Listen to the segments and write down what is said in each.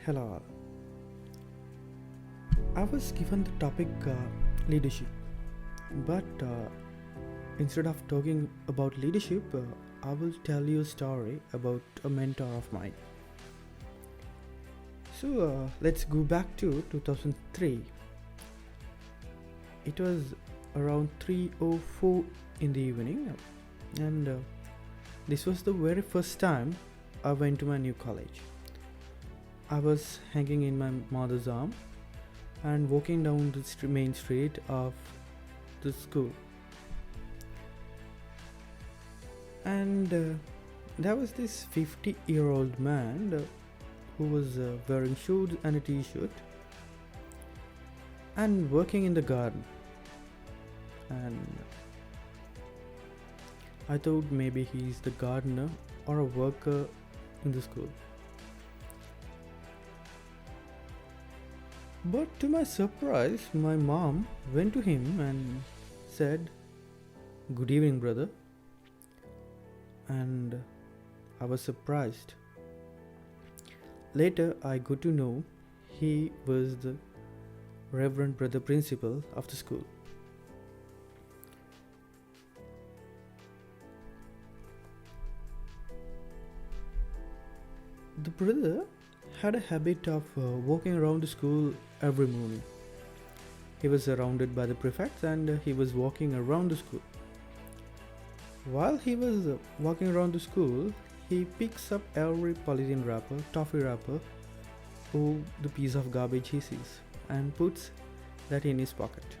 Hello. I was given the topic leadership, but instead of talking about leadership, I will tell you a story about a mentor of mine. So let's go back to 2003. It was around 3:04 in the evening, and this was the very first time I went to my new college. I was hanging in my mother's arm and walking down the main street of the school. And there was this 50-year-old man who was wearing shoes and a t-shirt and working in the garden. And I thought maybe he's the gardener or a worker in the school. But to my surprise, my mom went to him and said, "Good evening, brother." And I was surprised. Later, I got to know he was the Reverend Brother Principal of the school. The brother had a habit of walking around the school every morning. He was surrounded by the prefects and he was walking around the school. While he was walking around the school, he picks up every polythene wrapper, toffee wrapper, or the piece of garbage he sees and puts that in his pocket.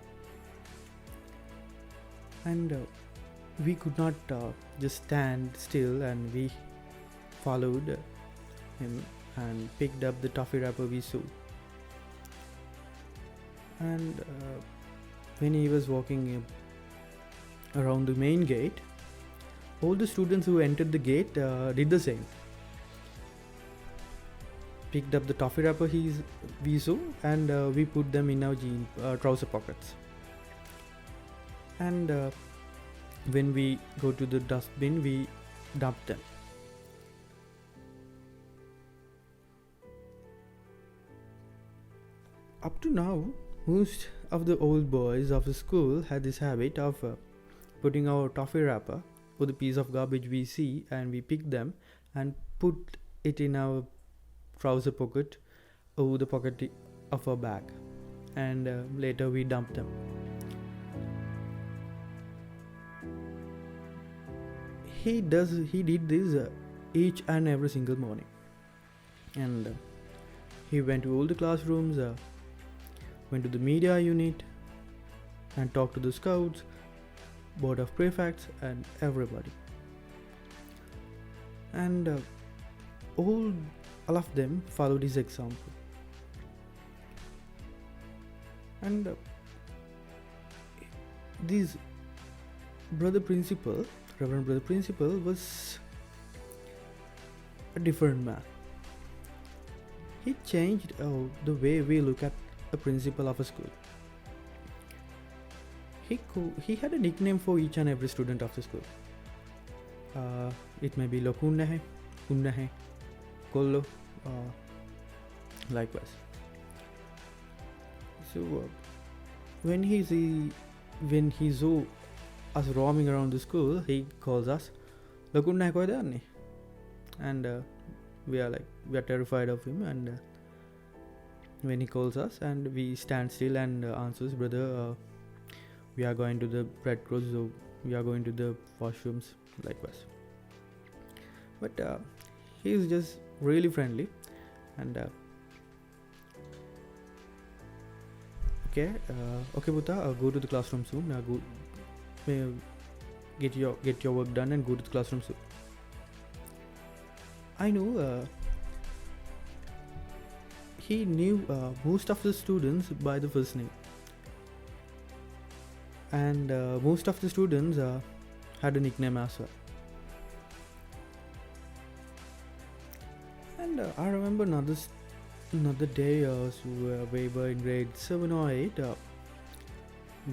And we could not just stand still, and we followed him and picked up the toffee wrapper we saw. And when he was walking around the main gate, all the students who entered the gate did the same. Picked up the toffee wrapper we saw, and we put them in our trouser pockets. And when we go to the dustbin, we dump them. Up to now, most of the old boys of the school had this habit of putting our toffee wrapper or the piece of garbage we see, and we pick them and put it in our trouser pocket or the pocket of our bag, and later we dump them. He did this each and every single morning, and he went to all the classrooms, went to the media unit and talked to the scouts, board of prefects, and everybody. And all of them followed his example. And this Reverend Brother Principal, was a different man. He changed the way we look at a principal of a school. He had a nickname for each and every student of the school. It may be Lokunna hai, Unna hai, Kollo, likewise. So when he saw us roaming around the school, he calls us Lokunna hai koi danne, and we are terrified of him. And when he calls us, and we stand still and answers, "Brother, we are going to the Red Cross, so we are going to the washrooms," likewise. But he is just really friendly, and okay, Buta, go to the classroom soon. Get your work done and go to the classroom soon. I know he knew most of the students by the first name, and most of the students had a nickname as well. And I remember another day, so we were in grade 7 or 8.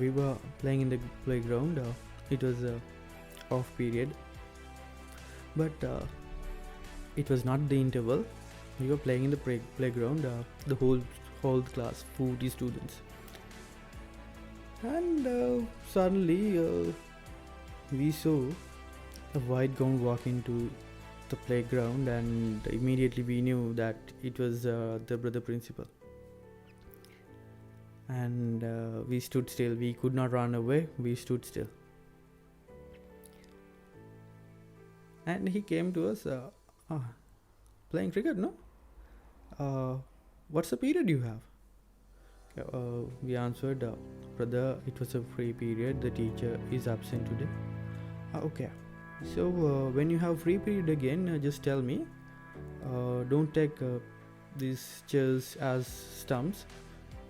We were playing in the playground. It was off period, but it was not the interval. we were playing in the playground, the whole class, 40 students, and suddenly we saw a white gown walk into the playground, and immediately we knew that it was the brother principal. And we stood still. We could not run away. We stood still. And he came to us, playing cricket, no? What's the period you have? We answered, brother, it was a free period. The teacher is absent today. Okay. So when you have free period again, just tell me. Don't take these chairs as stumps.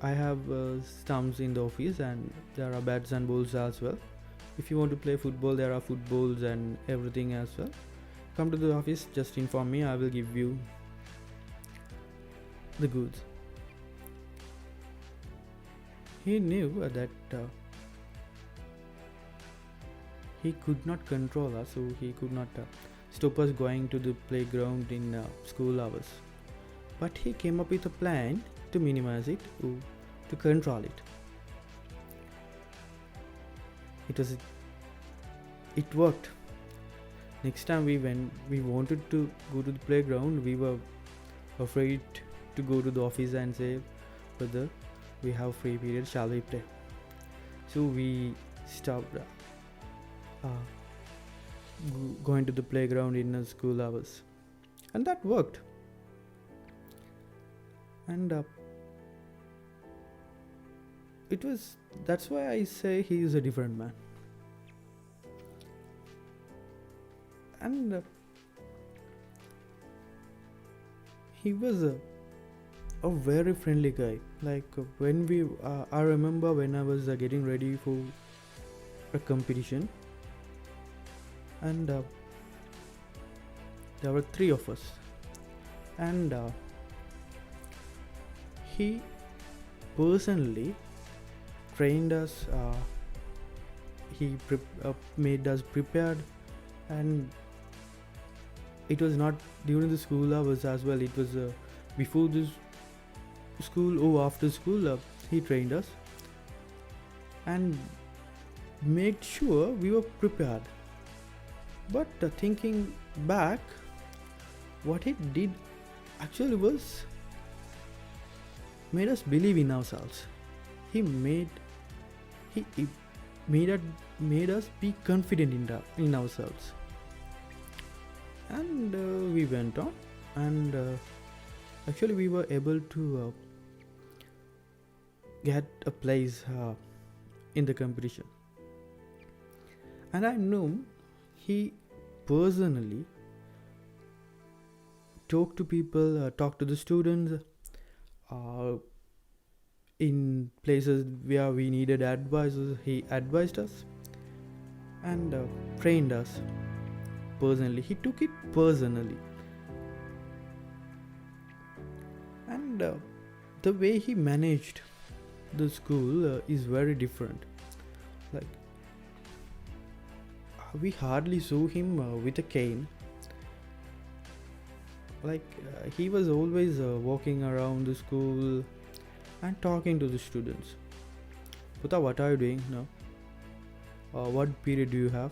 I have stumps in the office, and there are bats and balls as well. If you want to play football, there are footballs and everything as well. Come to the office, just inform me. I will give you the goods. He knew that he could not control us, so he could not stop us going to the playground in school hours. But he came up with a plan to minimize it, to control it. It worked. Next time we wanted to go to the playground, we were afraid to go to the office and say, brother, we have free period, shall we play? So we stopped going to the playground in school hours, and that worked. And that's why I say he is a different man. And he was a very friendly guy. Like I remember when I was getting ready for a competition, and there were 3 of us, and he personally trained us. He made us prepared, and it was not during the school hours as well. It was before this school or after school. He trained us and made sure we were prepared. But thinking back, what he did actually was made us believe in ourselves. He made us be confident in ourselves. And we went on, and actually we were able to get a place in the competition. And I know he personally talked to people, talked to the students in places where we needed advice. He advised us and trained us personally. He took it personally, and the way he managed the school is very different. Like, we hardly saw him with a cane. Like, he was always walking around the school and talking to the students. Puta, what are you doing now? What period do you have?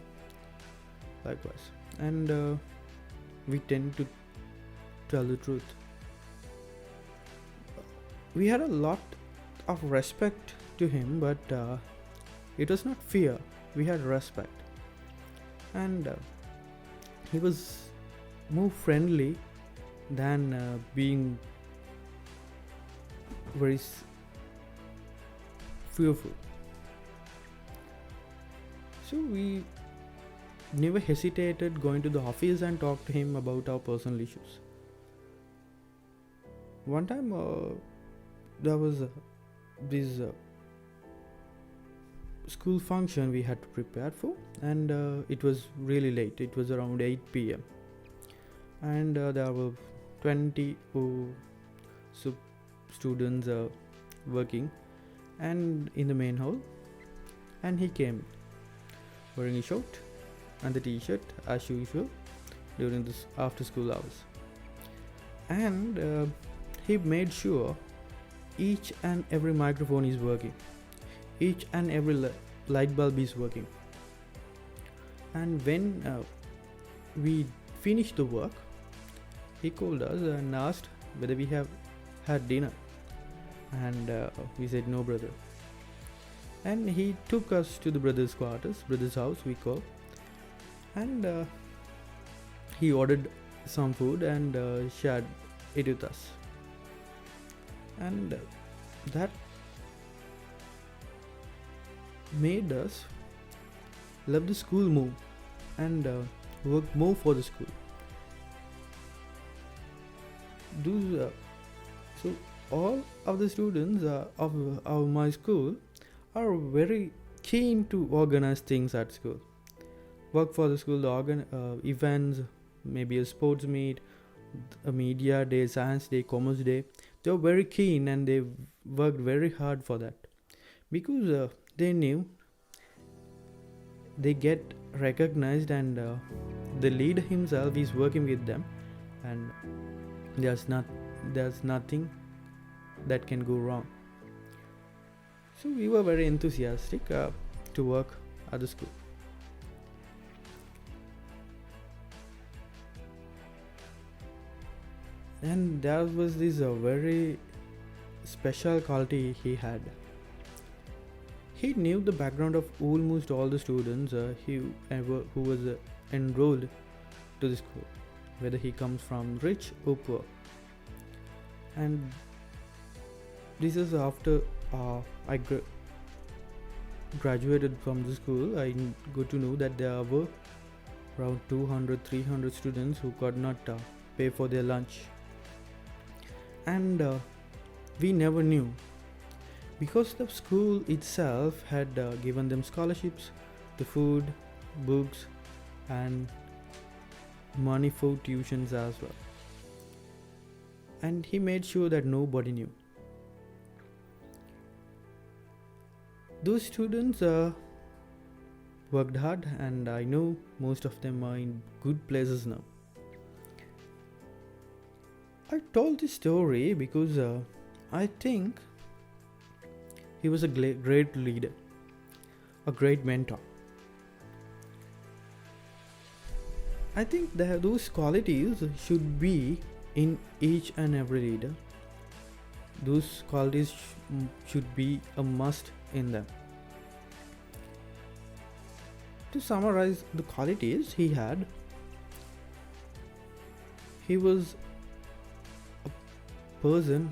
Likewise. And we tend to tell the truth. We had a lot of respect to him, but it was not fear. We had respect. And he was more friendly than being very fearful. So we never hesitated going to the office and talk to him about our personal issues. One time there was this school function we had to prepare for, and it was really late. It was around 8 p.m. and there were 20 students working and in the main hall, and he came wearing a short and the t-shirt as usual during this after school hours. And he made sure each and every microphone is working, each and every light bulb is working. And when we finished the work, he called us and asked whether we have had dinner, and we said no, brother. And he took us to the brother's quarters, brother's house we call, and he ordered some food and shared it with us. And that made us love the school more and work more for the school. So all of the students of my school are very keen to organize things at school, work for the school, events, maybe a sports meet, a media day, science day, commerce day. They were very keen and they worked very hard for that, because they knew they get recognized, and the leader himself is working with them, and there's nothing that can go wrong. So we were very enthusiastic to work at the school. And there was this very special quality he had. He knew the background of almost all the students who was enrolled to the school, whether he comes from rich or poor. And this is after I graduated from the school. I got to know that there were around 200-300 students who could not pay for their lunch, and we never knew, because the school itself had given them scholarships, the food, books, and money for tuitions as well. And he made sure that nobody knew. Those students worked hard, and I know most of them are in good places now. I told this story because I think he was a great leader, a great mentor. I think that those qualities should be in each and every leader. Those qualities should be a must in them. To summarize the qualities he had, he was a person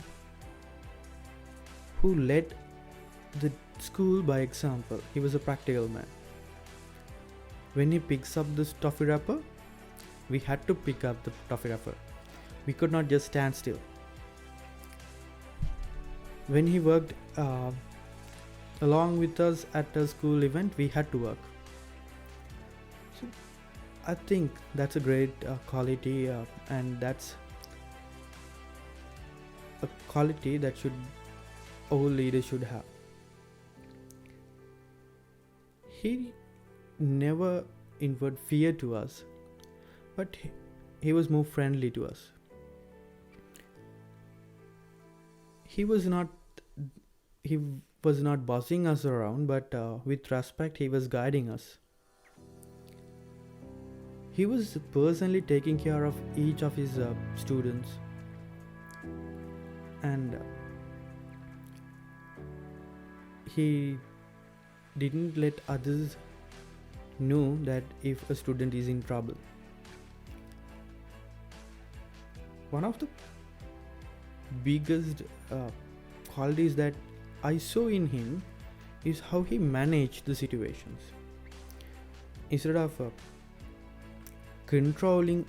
who led the school by example. He was a practical man. When he picks up this toffee wrapper, we had to pick up the toffee wrapper. We could not just stand still. When he worked along with us at a school event, we had to work. So I think that's a great quality, and that's a quality that all leaders should have. He never inferred fear to us, but he was more friendly to us. He was not bossing us around, but with respect he was guiding us. He was personally taking care of each of his students, and he didn't let others know that if a student is in trouble. One of the biggest qualities that I saw in him is how he managed the situations. Instead of controlling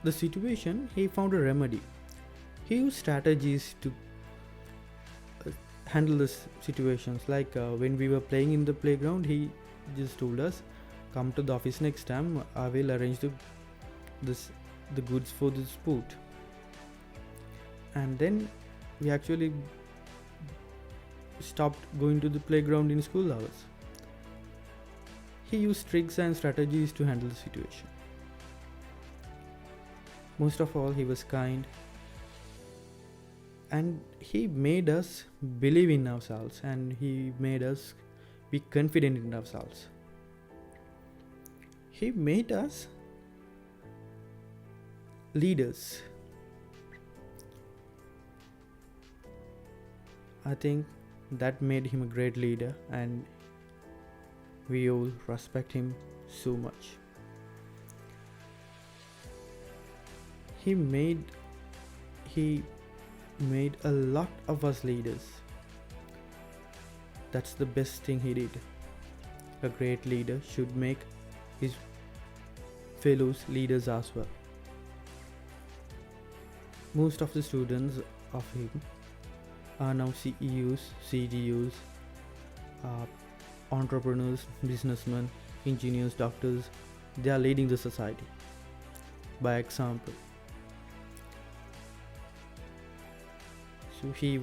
the situation, he found a remedy. He used strategies to handle the situations. Like when we were playing in the playground, he just told us, "Come to the office next time. I will arrange the goods for the sport." And then we actually stopped going to the playground in school hours. He used tricks and strategies to handle the situation. Most of all, he was kind, and he made us believe in ourselves, and he made us be confident in ourselves. He made us leaders. I think that made him a great leader, and we all respect him so much. He made a lot of us leaders. That's the best thing he did. A great leader should make his fellows leaders as well. Most of the students of him are now CEOs, CDOs, entrepreneurs, businessmen, engineers, doctors. They are leading the society by example. So he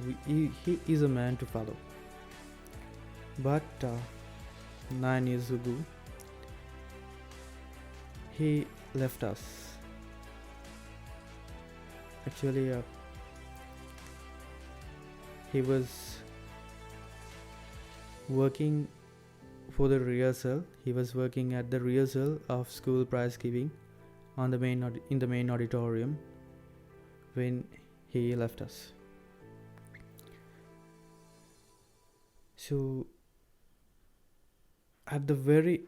is a man to follow. But 9 years ago, he left us. Actually, he was working for the rehearsal. He was working at the rehearsal of school prize giving in the main auditorium when he left us. So at the very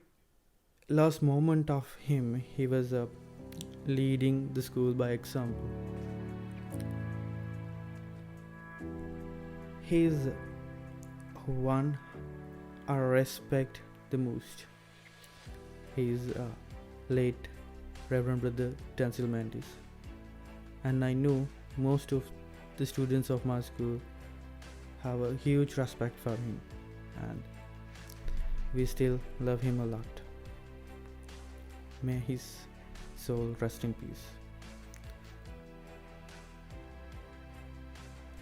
last moment of him, he was leading the school by example. He is one I respect the most. He is late Reverend Brother Tansil Mantis, and I know most of the students of my school have a huge respect for him, and we still love him a lot. May his soul rest in peace.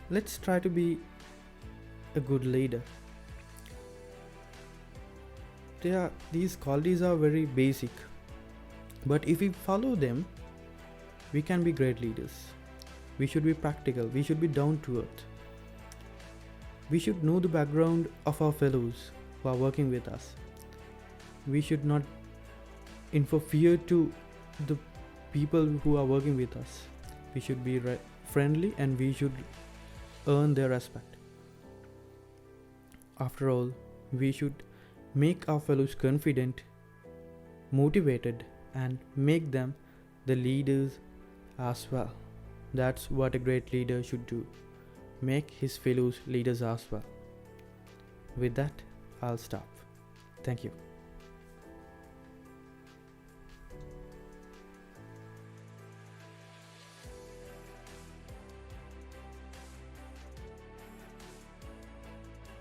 Let's try to be a good leader. These qualities are very basic, but if we follow them, we can be great leaders. We should be practical, we should be down to earth. We should know the background of our fellows who are working with us. We should not interfere to the people who are working with us. We should be friendly, and we should earn their respect. After all, we should make our fellows confident, motivated, and make them the leaders as well. That's what a great leader should do. Make his fellows leaders as well. With that, I'll stop. Thank you.